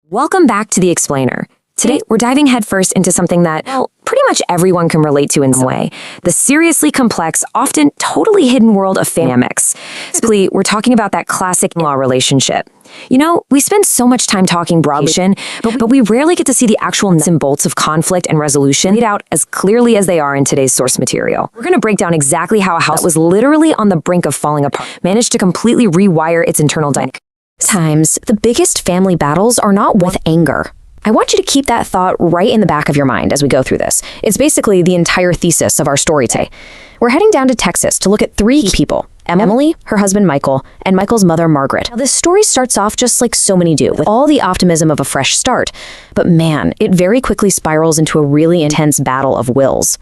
Welcome back to The Explainer. Today, we're diving headfirst into something that, well, pretty much everyone can relate to in some way. The seriously complex, often totally hidden world of dynamics. Specifically, we're talking about that classic in-law relationship. You know, we spend so much time talking broadly, but we rarely get to see the actual nuts and bolts of conflict and resolution laid out as clearly as they are in today's source material. We're going to break down exactly how a house that was literally on the brink of falling apart managed to completely rewire its internal dynamic. Times, the biggest family battles are not with anger. I want you to keep that thought right in the back of your mind as we go through this. It's basically the entire thesis of our story today. We're heading down to Texas to look at three people: Emily, her husband Michael, and Michael's mother Margaret. Now, this story starts off just like so many do, with all the optimism of a fresh start. But man, it very quickly spirals into a really intense battle of wills.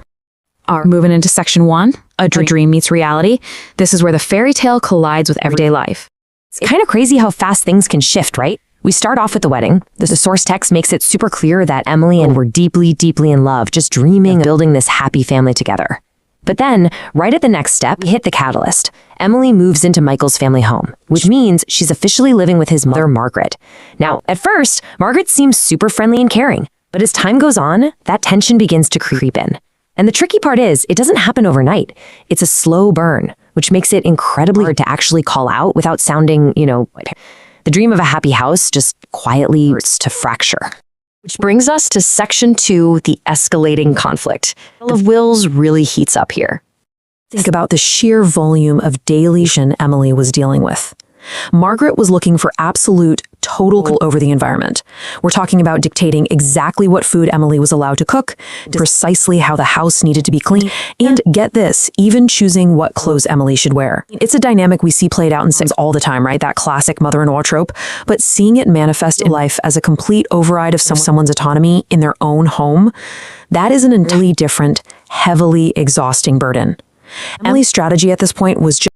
Moving into section 1, a dream meets reality. This is where the fairy tale collides with everyday life. It's kind of crazy how fast things can shift, right? We start off with the wedding. The source text makes it super clear that Emily and were deeply, deeply in love, just dreaming of building this happy family together. But then, right at the next step, we hit the catalyst. Emily moves into Michael's family home, which means she's officially living with his mother, Margaret. Now, at first, Margaret seems super friendly and caring, but as time goes on, that tension begins to creep in. And the tricky part is, it doesn't happen overnight. It's a slow burn, which makes it incredibly hard to actually call out without sounding, the dream of a happy house just quietly starts to fracture. Which brings us to section 2, the escalating conflict. The battle of wills really heats up here. Think about the sheer volume of daily Emily was dealing with. Margaret was looking for absolute, total control over the environment. We're talking about dictating exactly what food Emily was allowed to cook, precisely how the house needed to be clean, and get this, even choosing what clothes Emily should wear. It's a dynamic we see played out in Sims all the time, right? That classic mother-in-law trope. But seeing it manifest in life as a complete override of someone's autonomy in their own home, that is an entirely different, heavily exhausting burden. Emily's strategy at this point was just